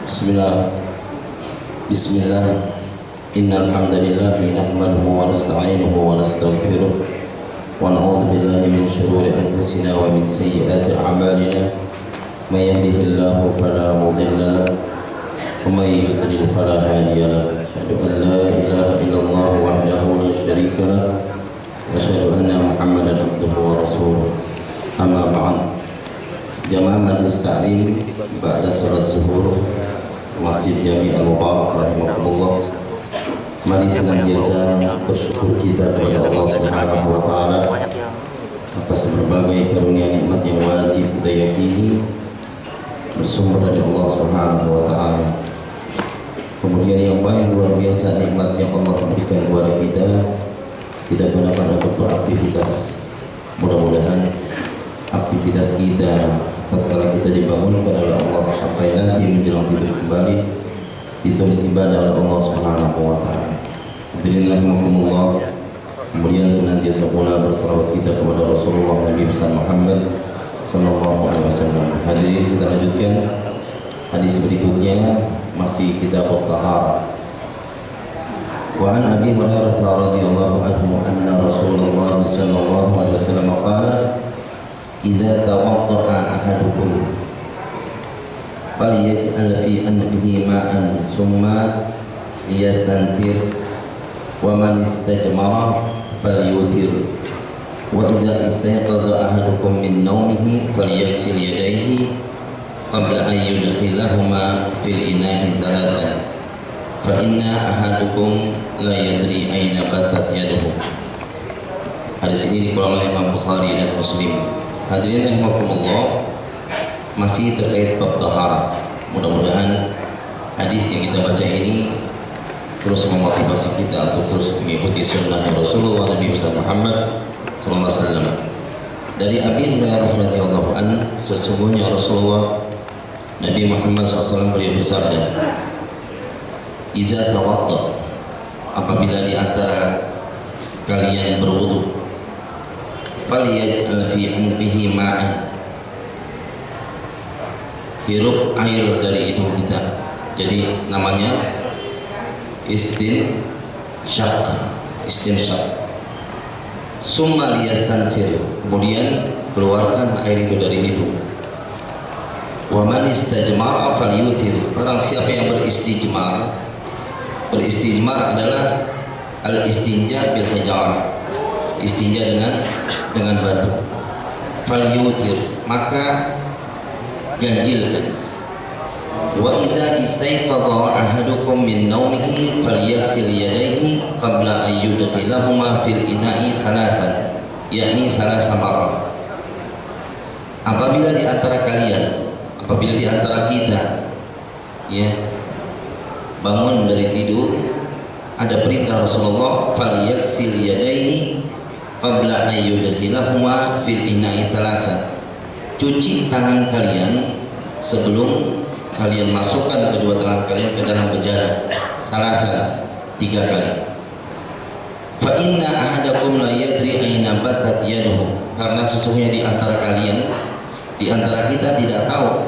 Bismillah. Bismillah. Innal hamdalillah nahmaduhu wa nasta'inuhu wa nastaghfiruh wa na'udzu billahi min shururi anfusina wa min sayyiati a'malina. May yahdihillahu fala mudilla lahu wa may yudlil fala hadiya lahu. Asyhadu an la ilaha illallah wahdahu la syarika lahu wa asyhadu anna Muhammadan abduhu wa rasuluh. Amma ba'd. Jamaah Majelis Ta'lim ba'da salat zuhur Masjid Jami Al-Mubarak rahimahullah, mari senantiasa bersyukur kita kepada Allah Subhanahu wa taala atas berbagai karunia nikmat yang wajib kita yakini bersumber dari Allah Subhanahu wa taala. Kemudian yang paling luar biasa nikmat yang Allah berikan kepada kita gunakan untuk beraktivitas. Mudah-mudahan aktivitas kita tatkala kita dibangunkan oleh Allah sampai nanti menjelang tidur kembali ditulis ibadah oleh Allah Subhanahu wa taala. Bismillahirrahmanirrahim. Kemudian senantiasa pula bersalawat kita kepada Rasulullah Nabi besar Muhammad sallallahu alaihi wasallam. Hadirin, kita lanjutkan hadis berikutnya, masih kitab At-Taharah. Wa an Abi Hurairah radhiyallahu anhu anna Rasulullah sallallahu alaihi wasallam qala Iza tawadda'a ahadukum falyaj'al fi anfihi ma'an summa liyastanthir wa man istajmara falyutir wa iza istayqadha ahadukum min nawmihi falyaghsil yadayhi qabla an yudkhilahuma fil ina'i thalathan fa inna ahadukum la yadri aina batat yaduhu. Hadis ini dikeluarkan oleh Imam Bukhari dan Muslim. Hadirin rahimakumullah, masih terkait bab taharah. Mudah-mudahan hadis yang kita baca ini terus memotivasi kita untuk terus mengikuti sunnah Rasulullah Nabi Muhammad sallallahu alaihi wasallam. Dari Abi Hurairah radhiyallahu anhu, sesungguhnya Rasulullah Nabi Muhammad SAW beliau bersabda, Iza tawadda, apabila di antara kalian berwudu, faliyaj'al fi anfihi ma'an, hirup air dari hidung kita. Jadi namanya istinsyaq. Summa liyastansir, kemudian keluarkan air itu dari hidung. Wa man istajmara falyutir, barang siapa yang beristijmar adalah al-istinja bil hijarah, istinja dengan batu. Falyutir, maka ganjilkan. Wa iza istayqadha ahadukum min nawmihi falyaghsil yadayhi qabla an yudkhilahuma fil ina'i thalathan, yakni salasa marrat. Apabila di antara kita ya bangun dari tidur, ada perintah Rasulullah falyaghsil yadayhi qabla ayyudkhilahuma fil ina'i thalathan, cuci tangan kalian sebelum kalian masukkan kedua tangan kalian ke dalam bejana. Thalathan, 3 kali. Fa inna ahadakum la yadri aina batat yaduhu, karena sesungguhnya di antara kita tidak tahu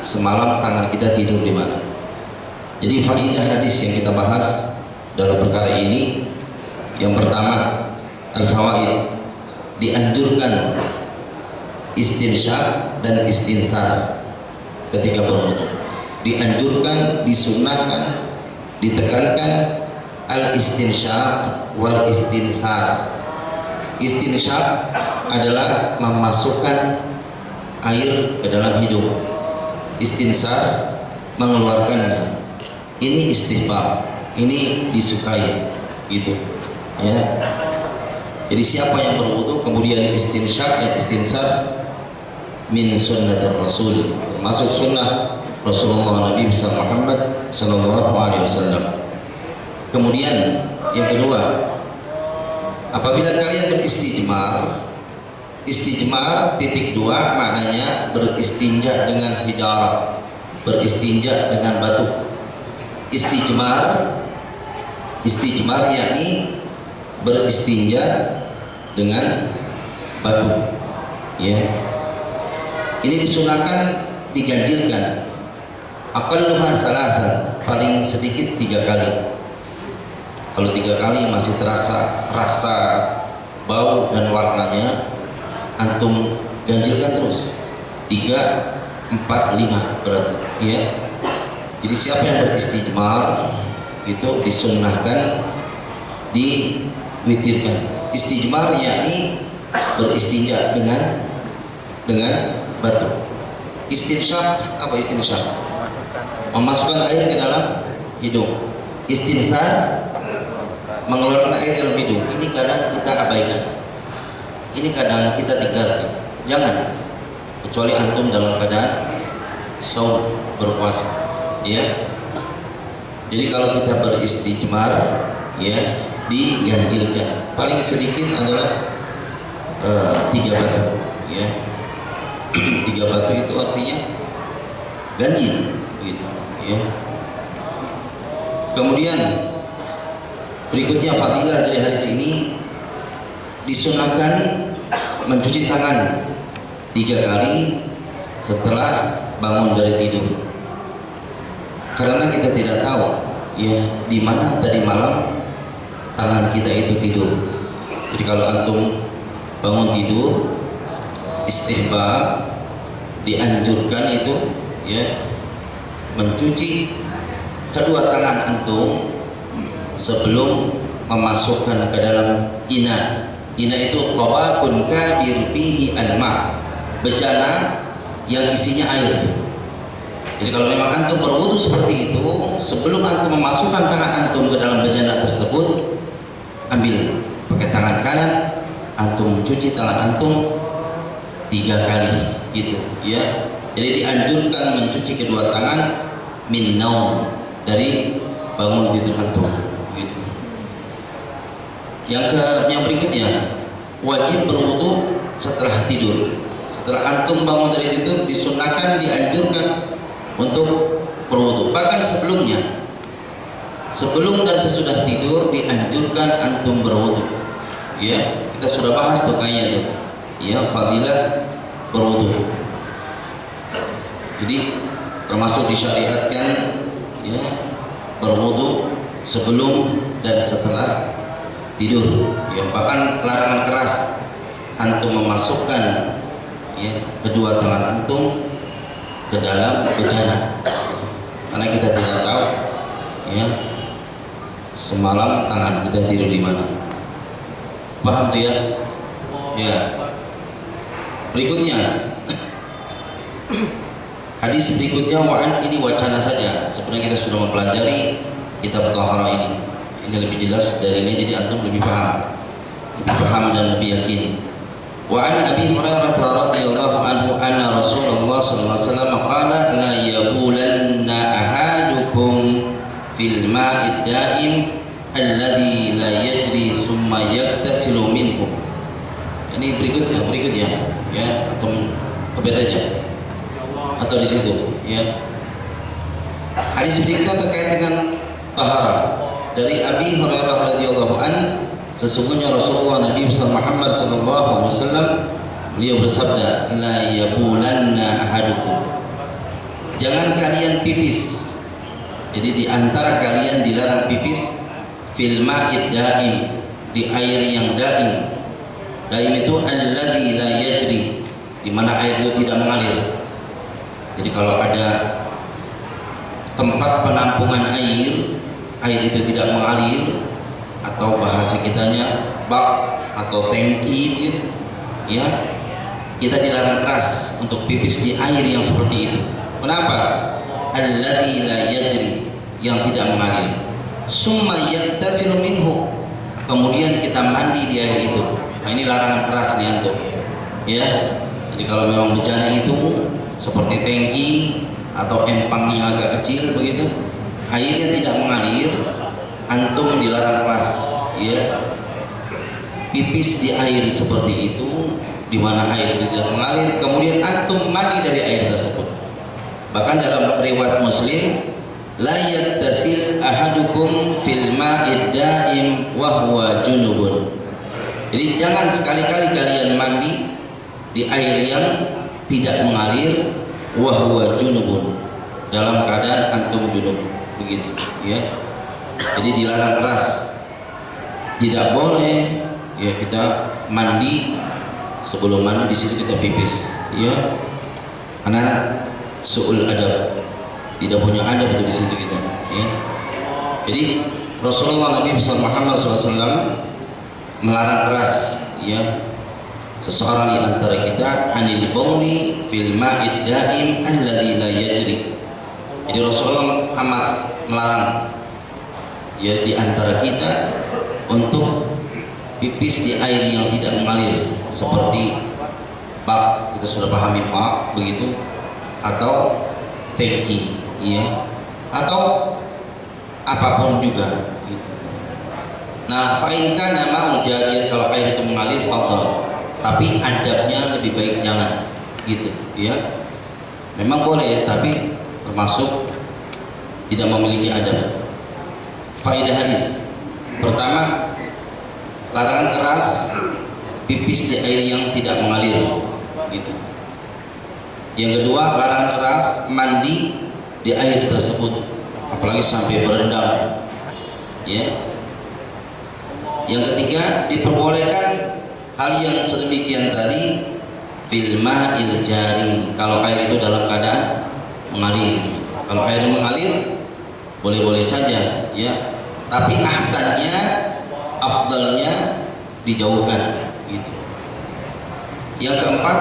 semalam tangan kita tidur di mana. Jadi faedah hadis yang kita bahas dalam perkara ini, yang pertama, al-fawaid, dianjurkan istinsyaq dan istinthar ketika berwudu. Dianjurkan, disunnahkan, ditekankan al-istinsyaq wal istinthar. Istinsyaq adalah memasukkan air ke dalam hidung, istinthar mengeluarkannya. Ini istihbab, ini disukai, gitu ya. Jadi siapa yang berwudu kemudian istinsyaq dan istinthar min sunnatir rasul, termasuk sunnah Rasulullah Nabi Muhammad sallallahu alaihi wasallam. Kemudian yang kedua, apabila kalian beristijmar, istijmar titik 2 maknanya beristinja dengan hijarah, beristinja dengan batu. Istijmar yakni beristinja dengan batu ya. Ini disunahkan, diganjilkan aqalluha salasan, paling sedikit 3 kali. Kalau 3 kali masih terasa rasa bau dan warnanya, antum ganjilkan terus 3, 4, 5 berarti ya. Jadi siapa yang beristijmar itu disunnahkan diwitirkan. Istijmar yakni beristinja dengan batu. Istinsyaq, apa istinsyaq? Memasukkan air ke dalam hidung. Istinthar, mengeluarkan air dalam hidung. Ini kadang kita abaikan, ini kadang kita tinggalkan. Jangan, kecuali antum dalam keadaan saum, berpuasa ya. Jadi kalau kita beristijmar ya, diganjilkan. Paling sedikit adalah 3 batu ya. 3 batu itu artinya ganjil gitu ya. Kemudian berikutnya fadilah dari hadis ini, disunahkan mencuci tangan 3 kali setelah bangun dari tidur. Karena kita tidak tahu ya di mana tadi malam tangan kita itu tidur. Jadi kalau antum bangun tidur, istihbab dianjurkan itu ya mencuci kedua tangan antum sebelum memasukkan ke dalam ina. Ina itu tawakun kabir fihi al-ma', bejana yang isinya air. Jadi kalau memang antum berwudu seperti itu, sebelum antum memasukkan tangan antum ke dalam bejana tersebut, ambil pakai tangan kanan, antum cuci tangan antum 3 kali gitu ya. Jadi dianjurkan mencuci kedua tangan min naum, dari bangun tidur antum gitu. Yang berikutnya, wajib berwudu setelah tidur. Setelah antum bangun dari tidur, disunahkan, dianjurkan untuk berwudu. Bahkan sebelumnya, sebelum dan sesudah tidur dianjurkan antum berwudu ya. Kita sudah bahas tuh kayaknya tuh ya, fadilah berwudu. Jadi termasuk disyariatkan ya berwudu sebelum dan setelah tidur ya. Bahkan larangan keras antum memasukkan ya kedua tangan antum ke dalam bejana, karena kita tidak tahu ya semalam tangan kita tidur di mana. Paham tuh ya? Ya. Berikutnya hadis berikutnya, wa'an, ini wacana saja. Sebenarnya kita sudah mempelajari kitab Taharah ini. Ini lebih jelas dari ini, jadi antum lebih paham dan lebih yakin. Wa'an Abi Hurairah radhiyallahu anhu anna Rasulullah sallallahu alaihi wasallam qala la yabulanna ahadukum fil ma'id da'im alladhi la yajri summa yaktasilu minhu. Ini berikutnya ya, atau aja atau di situ ya. Hadis berikutnya terkait dengan taharah dari Abi Hurairah radhiyallahu an, sesungguhnya Rasulullah Nabi Muhammad sallallahu alaihi wasallam beliau bersabda, la yabulanna ahadukum, jangan kalian pipis. Jadi di antara kalian dilarang pipis fil ma'id da'im, di air yang daim. Daim itu alladzi la yajri, di mana air itu tidak mengalir. Jadi kalau ada tempat penampungan air itu tidak mengalir, atau bahasa kitanya bak atau tangki gitu ya, kita dilarang keras untuk pipis di air yang seperti itu. Kenapa? Alladzi la yajri, yang tidak mengalir. Summa yattasilu minhu, kemudian kita mandi di air itu. Nah, ini larangan keras nih antum ya. Jadi kalau memang bejana itu seperti tangki atau empang yang agak kecil begitu, airnya tidak mengalir, antum dilarang keras ya pipis di air seperti itu, di mana air itu tidak mengalir, kemudian antum mandi dari air tersebut. Bahkan dalam riwayat Muslim, la yattasil ahadukum fil ma'id da'im wa huwa junubun. Jadi jangan sekali-kali kalian mandi di air yang tidak mengalir, wa huwa junubun, dalam keadaan antum junub, begitu ya. Jadi dilarang keras, tidak boleh ya kita mandi, sebelum mandi di situ kita pipis ya, karena su'ul adab, tidak punya adab itu di situ kita ya. Jadi Rasulullah Nabi Muhammad SAW melarang keras ya seseorang di antara kita anil bauli fil ma'id daim alladzi la yajri. Jadi Rasulullah amat melarang ya di antara kita untuk pipis di air yang tidak mengalir, seperti bak, kita sudah pahami bak begitu, atau tangki ya, atau apapun juga gitu. Nah, fa'inka nama ujadiyat, kalau air itu mengalir fadl, tapi adabnya lebih baik jangan gitu ya. Memang boleh, tapi termasuk tidak memiliki adab. Faedah hadis pertama, larangan keras pipis di air yang tidak mengalir gitu. Yang kedua, larangan keras mandi di air tersebut, apalagi sampai berendam ya. Yang ketiga, diperbolehkan hal yang sedemikian tadi fil ma'il jari, kalau air itu dalam keadaan mengalir. Kalau air mengalir boleh-boleh saja ya, tapi ahsannya, afdalnya dijauhkan gitu. Yang keempat,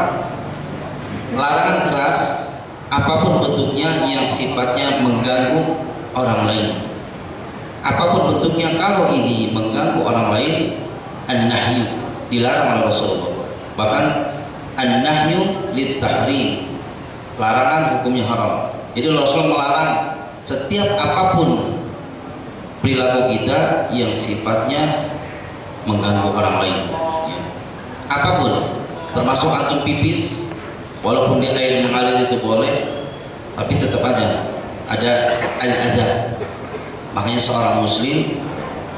larangan keras apapun bentuknya yang sifatnya mengganggu orang lain. Apapun bentuknya, kalau ini mengganggu orang lain, an-nahyu, dilarang oleh Rasulullah. Bahkan an-nahyu lit-tahrim, larangan hukumnya haram. Jadi Rasulullah melarang setiap apapun perilaku kita yang sifatnya mengganggu orang lain ya. Apapun, termasuk antum pipis walaupun di air mengalir itu boleh, tapi tetap aja ada al-adha. Makanya seorang muslim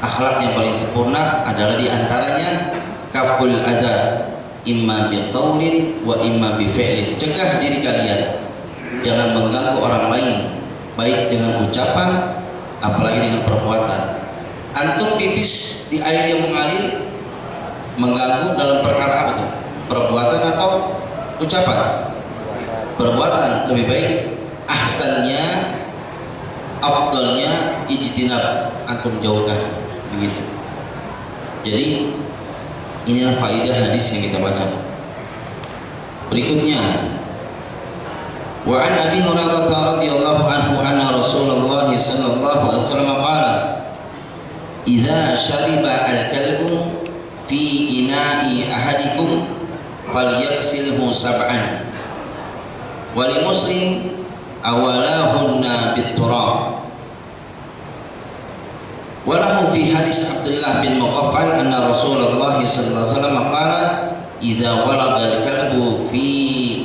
akhlak yang paling sempurna adalah diantaranya kaful adha, imma biqaulin wa imma bifi'lin. Cegah diri kalian jangan mengganggu orang lain, baik dengan ucapan apalagi dengan perbuatan. Antum pipis di air yang mengalir mengganggu dalam perkara apa itu? Perbuatan atau ucapan? Perbuatan. Lebih baik ahsannya, afdalnya ijtinab, antum jauhkan begitu. Jadi inilah faedah hadis yang kita baca. Berikutnya, wa an Abi Hurairah radhiyallahu anhu anna Rasulullah sallallahu alaihi wasallam qala idza shariba al-kalbu fi ina'i ahadikum falyaksilhu sab'an wa li Muslim awalahunna bit-turab. Wa lahu fi hadis Abdullah bin Mughaffal anna Rasulullah sallallahu alaihi wasallam qala idza walaga al-kalbu fi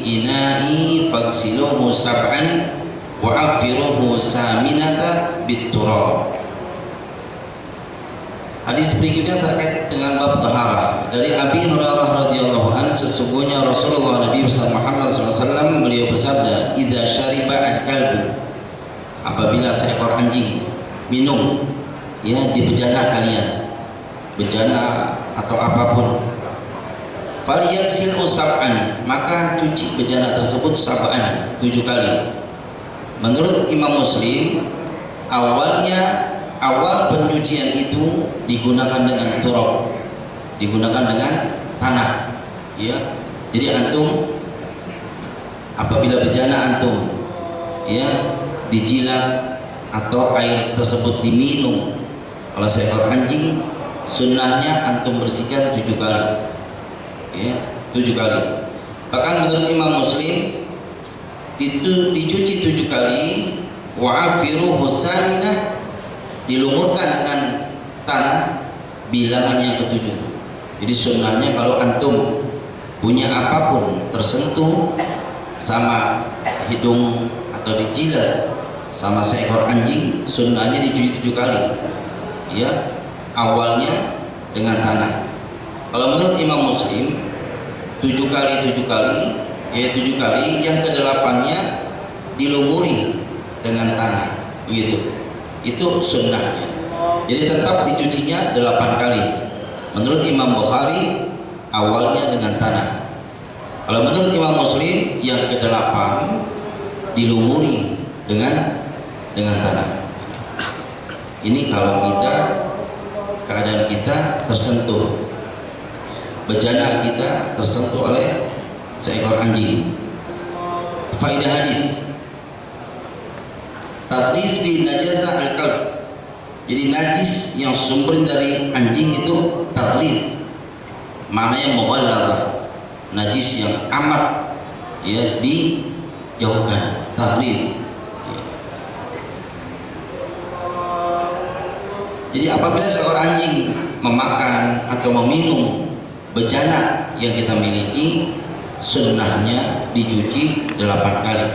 ina'i faghsiluhu sab'an wa affiruhu saminata bit-turab. Hadis berikutnya terkait dengan bab taharah. Dari Abi Hurairah radhiyallahu anhu, sesungguhnya Rasulullah Nabi Muhammad SAW beliau bersabda, idza syariba al-kalbu, apabila seekor anjing minum ya di bejana kalian, bejana atau apapun, falyaksil sab'an, maka cuci bejana tersebut sab'an, 7 kali. Menurut Imam Muslim, awal pencucian itu digunakan dengan turab, digunakan dengan tanah ya. Jadi antum apabila bejana antum ya dijilat atau air tersebut diminum oleh seekor anjing, sunnahnya antum bersihkan 7 kali ya, 7 kali. Bahkan menurut Imam Muslim itu dicuci 7 kali, wa'afiruhu saminah, dilumurkan dengan tanah bilangan yang ke-7. Jadi sunnahnya kalau antum punya apapun tersentuh sama hidung atau dijilat sama seekor anjing, sunnahnya dicuci 7 kali ya, awalnya dengan tanah. Kalau menurut Imam Muslim 7 kali ya 7 kali, yang ke-8-nya dilumuri dengan tanah, begitu. Itu sunnahnya. Jadi tetap dicucinya 8 kali. Menurut Imam Bukhari awalnya dengan tanah. Kalau menurut Imam Muslim yang ke-8 dilumuri dengan tanah. Ini kalau keadaan kita tersentuh, bejana kita tersentuh oleh seekor anjing. Faedah hadis, tadlis bi najasa al-qalb. Jadi najis yang sumber dari anjing itu tadlis, maknanya mughalladhah, najis yang amat ya dijauhkan, tadlis. Jadi apabila seekor anjing memakan atau meminum bejana yang kita miliki, sunnahnya dicuci 8 kali.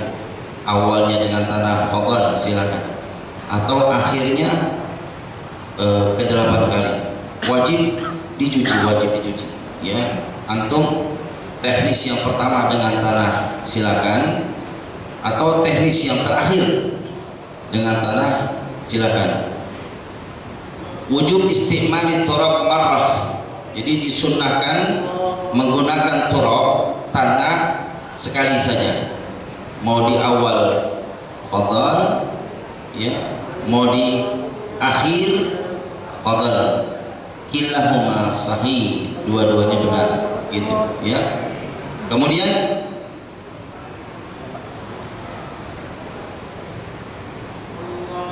Awalnya dengan tanah, fadhal, silakan. Atau akhirnya ke-8 kali. Wajib dicuci. Ya, antum teknis yang pertama dengan tanah, silakan. Atau teknis yang terakhir dengan tanah, silakan. Wujub istimali turab marrah. Jadi disunnahkan menggunakan turab, tanah, sekali saja. Mau di awal fadhal ya, mau di akhir fadhal. Kilahuma sahih, dua-duanya benar gitu ya. Kemudian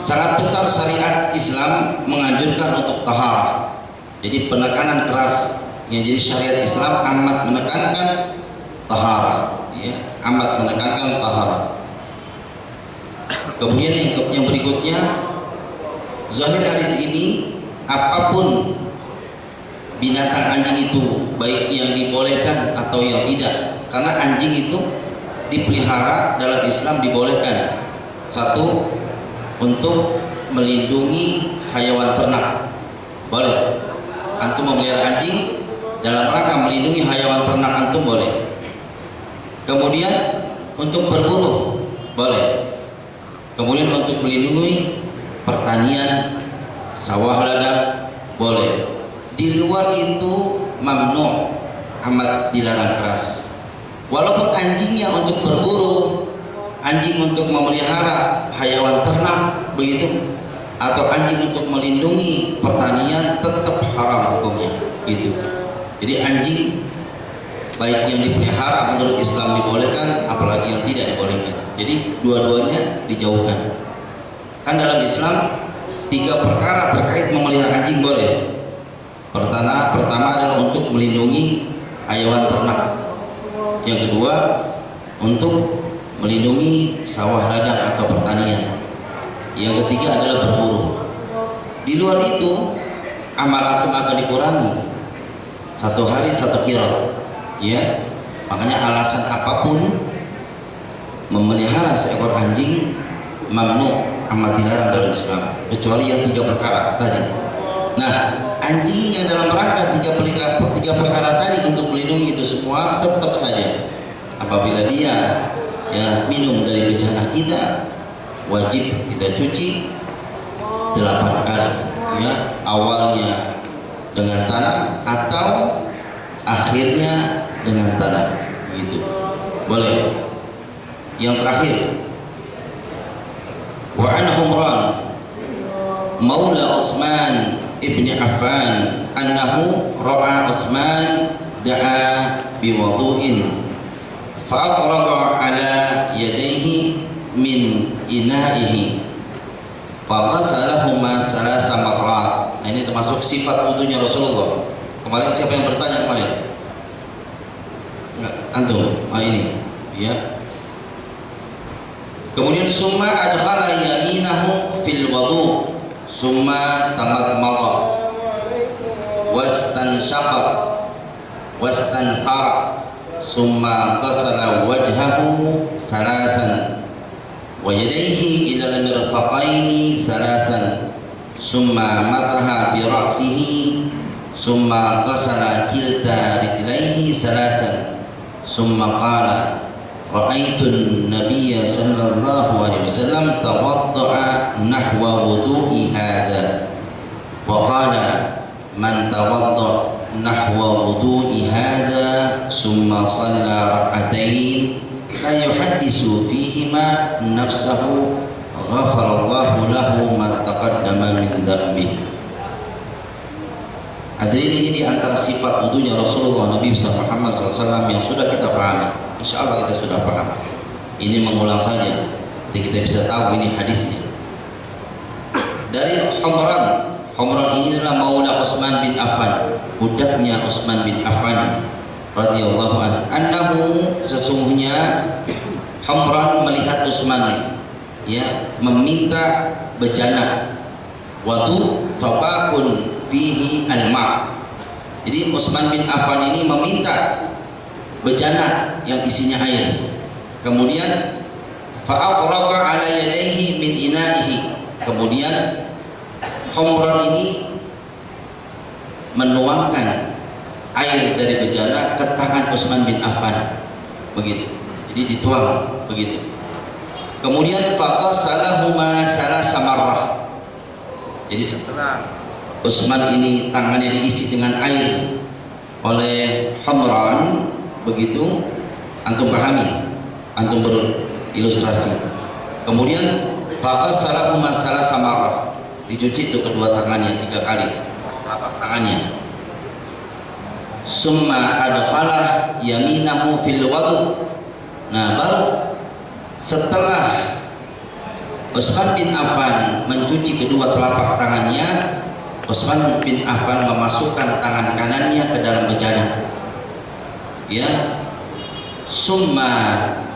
sangat besar syariat Islam menganjurkan untuk taharah. Jadi penekanan keras yang jadi syariat Islam amat menekankan taharah, ya, amat menekankan taharah. Kemudian yang berikutnya, zahir hadis ini, apapun binatang anjing itu, baik yang dibolehkan atau yang tidak, karena anjing itu dipelihara dalam Islam dibolehkan. Satu, untuk melindungi hayawan ternak, boleh. Antum memelihara anjing dalam rangka melindungi hayawan ternak antum, boleh. Kemudian untuk berburu, boleh. Kemudian untuk melindungi pertanian, sawah ladang, boleh. Di luar itu mamnu, amat dilarang keras. Walaupun anjingnya untuk berburu, anjing untuk memelihara hayawan ternak, begitu, atau anjing untuk melindungi pertanian, tetap haram hukumnya gitu. Jadi anjing baik yang dipelihara menurut Islam dibolehkan, apalagi yang tidak dibolehkan. Jadi dua-duanya dijauhkan. Kan dalam Islam 3 perkara terkait memelihara anjing boleh. Pertama adalah untuk melindungi hayawan ternak. Yang kedua untuk melindungi sawah ladang atau pertanian. Yang ketiga adalah berburu. Di luar itu amal antum akan dikurangi. 1 hari 1 kilo, ya. Makanya alasan apapun memelihara seekor anjing mamnu, amat dilarang dalam Islam, kecuali yang 3 perkara tadi. Nah, anjing yang dalam rangka 3 perkara tadi untuk melindungi itu semua, tetap saja apabila dia ya minum dari bejana kita, wajib kita cuci 8 kali ya, awalnya dengan tanah atau akhirnya dengan tanah gitu, boleh. Yang terakhir, wa an Humran maula Utsman ibni Affan annahu ra'a Utsman da'a biwudu'in fa'afraga ala yadayhi min ina'ihi faghasalahuma salasa marrat. Nah, ini termasuk sifat wudunya Rasulullah. Kemarin siapa yang bertanya kemarin? Enggak, antum. Ini ya. Kemudian summa adkhala yaminahu fil wudu summa tamadmada wastanshaqa wastanthara summa ghasala wajhahu salasan wa yadayhi ila al-mirfaqaini salasan summa masaha bi ra'sihi summa ghasala kilta rijlaihi salasan summa qala ra'aitun nabiyya sallallahu alaihi wasallam tawadda'a nahwa wudu'i hadha wa qala man tawadda'a nahwa wudu'i hadha summa shalla rak'atain la yuhaddisu fihima nafsahu ghafarallahu lahu ma taqaddama min dhanbihi. Hadirin, ini di antara sifat wudunya Rasulullah Nabi Muhammad SAW yang sudah kita pahami. Insya Allah kita sudah paham. Ini mengulang saja, jadi kita bisa tahu ini hadisnya. Dari Humran. Humran ini adalah maula Utsman bin Affan, budaknya Utsman bin Affan radhiyallahu anhu. Annahu, sesungguhnya Humran melihat Utsman ya meminta bejana. Wadu tabakun fihi al-ma'. Jadi Utsman bin Affan ini meminta bejana yang isinya air. Kemudian fa'aqraqa 'ala yadayhi min ina'ihi. Kemudian Humran ini menuangkan air dari bejana ke tangan Utsman bin Affan. Begitu. Jadi dituang begitu. Kemudian faqasalahuma salasa marrah. Jadi setelah Utsman ini tangannya diisi dengan air oleh Humran, begitu antum pahami, antum berilustrasi. Kemudian faqasalahuma salasa marrah, dicuci itu kedua tangannya 3 kali, telapak tangannya. Summa adkhalah yaminahu fil wudu. Nah, baru setelah Utsman bin Affan mencuci kedua telapak tangannya, Utsman bin Affan memasukkan tangan kanannya ke dalam bejana. Ya, summa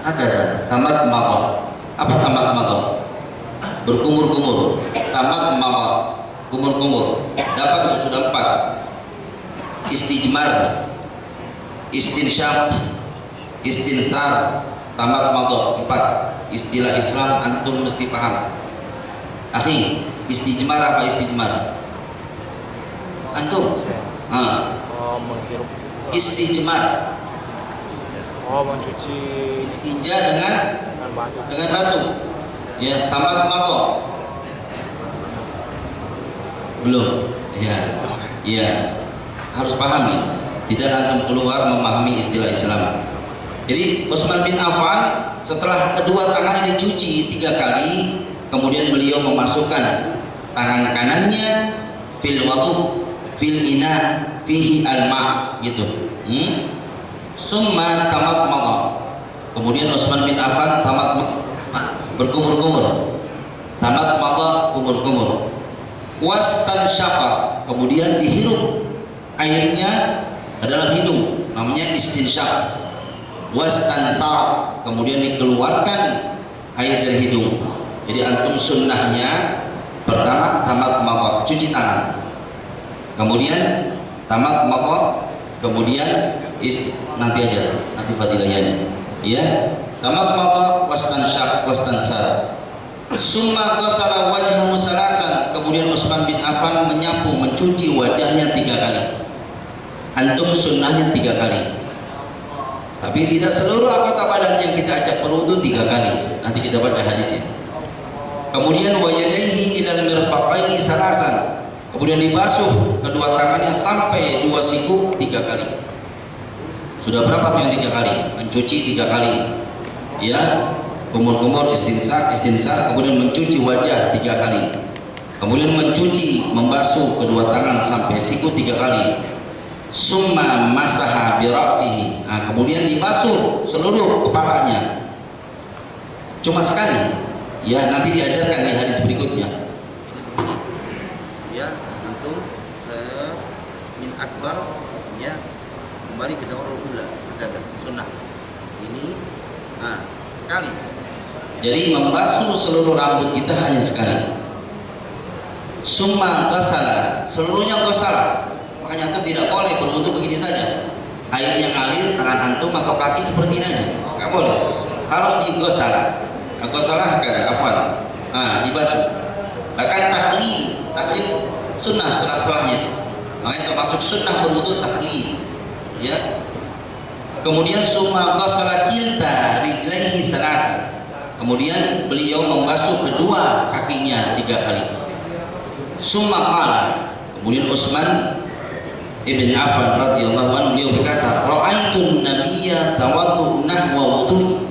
ada tamat maghah. Apa tamat maghah? Berkumur-kumur. Tamat maghah, kumur-kumur. Dapat sudah 4. Istijmar, istinsyaq, istinthar, tamat maghah 4. Istilah Islam antum mesti paham. Akhi, istijmar apa istijmar? Antum? Menghirup. Istijmar. Mencuci. Istinja dengan batu. dengan batu. Ya, tamat maghah. Belum. Ya. Iya. Harus pahami. Tidak antum keluar memahami istilah Islam. Jadi Utsman bin Affan setelah kedua tangannya dicuci 3 kali, kemudian beliau memasukkan tangan kanannya fil wudu fil ina fihi al-ma' gitu. Summa tamat maghah. Kemudian Utsman bin Affan tamat berkumur-kumur. Tamat maghah, kumur-kumur. Wastansyaqa, kemudian dihirup airnya ke dalam hidung, namanya istinsyaq. Wastanthar, kemudian dikeluarkan air dari hidung. Jadi antum sunnahnya pertama tamat maghah, cuci tangan. Kemudian tamat maghah, kemudian nanti aja, nanti fadilahnya. Ya, tamat maghah, wastansyaq, wastansar. Summa ghasala wajhahu salasan, kemudian Utsman bin Affan menyapu, mencuci wajahnya 3 kali. Antum sunnahnya 3 kali. Tapi tidak seluruh anggota badan yang kita ajak berwudu 3 kali. Nanti kita baca hadisnya. Kemudian wa yadayhi ilal mirfaqaini salasan. Kemudian dibasuh kedua tangannya sampai 2 siku 3 kali. Sudah berapa tuh yang 3 kali? Mencuci 3 kali. Ya, kumur-kumur, istinsar, kemudian mencuci wajah 3 kali. Kemudian mencuci, membasuh kedua tangan sampai siku 3 kali. Summa masaha bi ra'sihi. Nah, kemudian dibasuh seluruh kepalanya. Cuma sekali. Ya, nanti diajarkan di hadis berikutnya. Ya, antum saya min akbar ya kembali ke daurul ula, ada sunnah. Ini sekali. Jadi membasuh seluruh rambut kita hanya sekali. Summa ghasala, seluruhnya ghasala. Makanya antum tidak boleh berwudu begini saja. Air yang ngalir tangan antum atau kaki seperti ini aja. Enggak boleh. Harus digosala. Gosala kada afwan. Dibasuh. Bahkan tahlil sunnah selah-selahnya. Makanya termasuk sunnah berwudu tahlil. Ya. Kemudian summa ghasala kilta rijlaihi salasa. Kemudian beliau membasuh kedua kakinya 3 kali. Summa qala, kemudian Utsman Ibn Affan radhiyallahu anhu beliau berkata, ra'aitun nabiyya tawaddu nahwa wudu.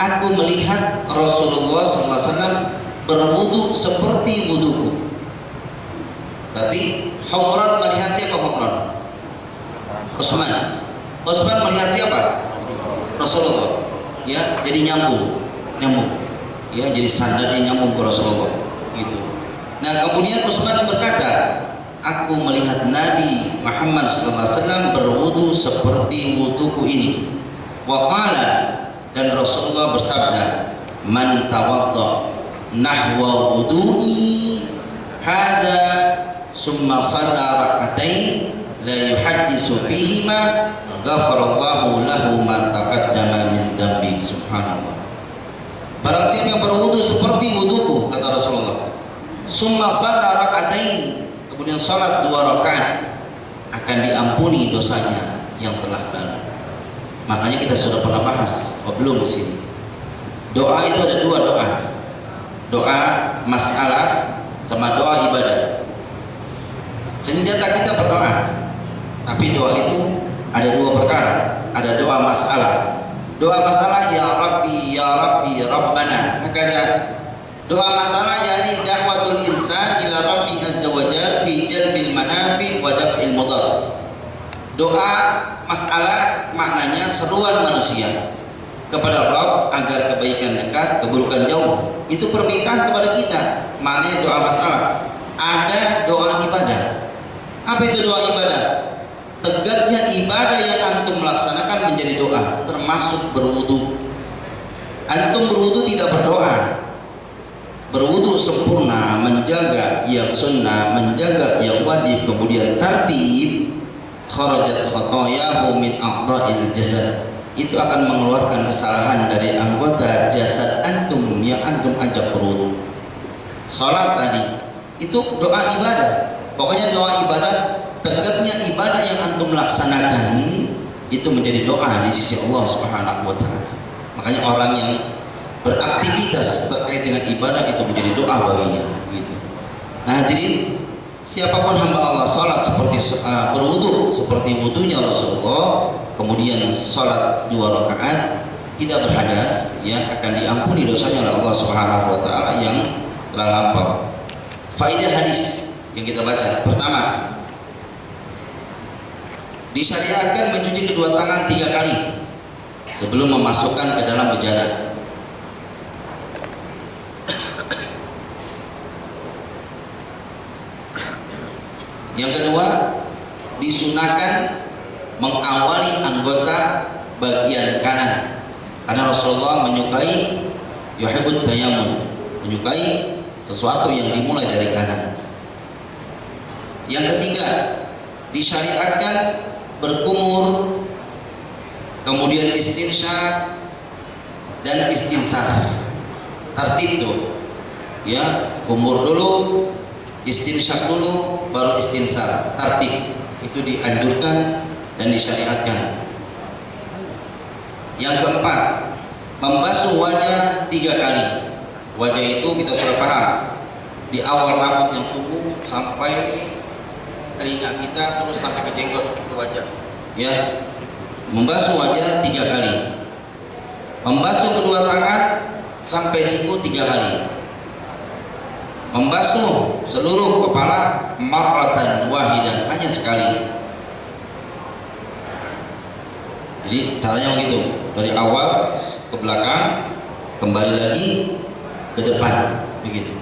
Aku melihat Rasulullah SAW berwudu seperti wuduku. Berarti Humran melihat siapa Humran? Utsman. Utsman melihat siapa? Rasulullah. Ya, jadi nyambung. Ya, jadi sandarnya nyambung ke Rasulullah. Gitu. Nah, kemudian Utsman berkata, aku melihat Nabi Muhammad SAW berwudu seperti wuduku ini. Wa qala, dan Rasulullah bersabda, man tawadda nahwa wudu'i hadza summa shalla rak'atain la yuhaddisu fihima ghafarallahu lahu ma taqaddama min dhanbi. Subhanallah. Barang siapa yang berwudu seperti wuduku, kata Rasulullah, summa shalla rak'atain, kemudian salat 2 rakaat, akan diampuni dosanya yang telah lalu. Makanya kita sudah pernah bahas, belum di sini. Doa itu ada 2 doa. Doa masalah sama doa ibadah. Senjata kita berdoa, tapi doa itu ada 2 perkara. Ada doa masalah. Doa masalah ya Rabbi ya Rabbi Rabbana. Hakaza. Doa masalah yakni da'watul insan ila Rabbi azza wa jalla fi jalbil manafi wa daf'il mudar. Doa masalah maknanya seruan manusia kepada Rabb agar kebaikan dekat, keburukan jauh. Itu permintaan kepada kita. Maknanya doa masalah. Ada doa ibadah. Apa itu doa ibadah? Tegaknya ibadah yang antum melaksanakan menjadi doa, termasuk berwudu. Antum berwudu tidak berdoa. Berwudu sempurna, menjaga yang sunnah, menjaga yang wajib, kemudian tertib, kharajat khotoyahu min a'dha'il jasad. Itu akan mengeluarkan kesalahan dari anggota jasad antum yang antum ajak berwudu. Salat tadi itu doa ibadah. Pokoknya doa ibadah, tegaknya ibadah yang antum laksanakan itu menjadi doa di sisi Allah Subhanahu wa taala. Makanya orang yang beraktivitas terkait dengan ibadah itu menjadi doa baginya gitu. Nah, hadirin, siapapun hamba Allah salat seperti berwudu seperti wudunya Rasulullah, kemudian salat 2 rakaat tidak berhadas, ya akan diampuni dosanya oleh Allah Subhanahu wa taala yang telah lampau. Faedah hadis yang kita baca, pertama, disyariatkan mencuci kedua tangan 3 kali sebelum memasukkan ke dalam bejana. Yang kedua, disunahkan mengawali anggota bagian kanan, karena Rasulullah menyukai yuhibbut tayammum, menyukai sesuatu yang dimulai dari kanan. Yang ketiga, disyariatkan berkumur, kemudian istinsyaq dan istinsar. Tertib tuh, ya, kumur dulu, istinsyaq dulu, baru istinsar. Tertib itu dianjurkan dan disyariatkan. Yang keempat, membasuh wajah 3 kali. Wajah itu kita sudah paham, di awal rambut yang tumbuh sampai telinga kita, terus sampai ke jenggot ke wajah, ya. Membasuh wajah 3 kali. Membasuh kedua tangan sampai siku 3 kali. Membasuh seluruh kepala marratan wahidan, hanya sekali. Jadi caranya begitu, dari awal ke belakang, kembali lagi ke depan, begitu.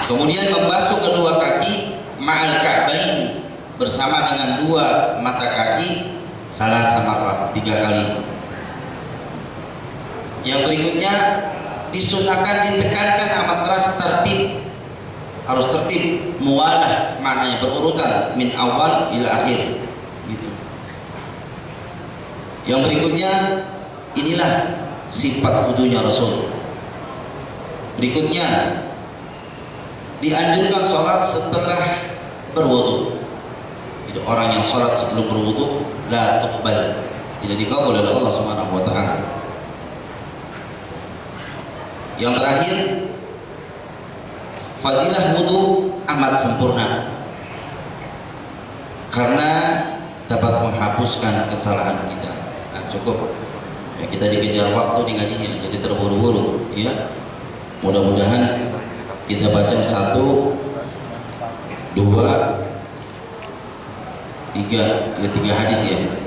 Kemudian membasuh kedua kaki ma'al ka'bain, bersama dengan 2 mata kaki, salah sama 3 kali. Yang berikutnya, disunahkan ditekankan amat keras tertib, harus tertib, muwalah, maknanya berurutan min awal ila akhir, gitu. Yang berikutnya, inilah sifat wudunya Rasul. Berikutnya, dianjurkan sholat setelah berwudu. Itu orang yang sholat sebelum berwudu la tuqbal, tidak dikabul oleh Allah Subhanahu wa taala. Yang terakhir, fadilah wudu amat sempurna karena dapat menghapuskan kesalahan kita. Nah, cukup ya, kita dikejar waktu di ngajinya, jadi terburu-buru ya. Mudah-mudahan kita baca 1, 2, 3 hadis ya.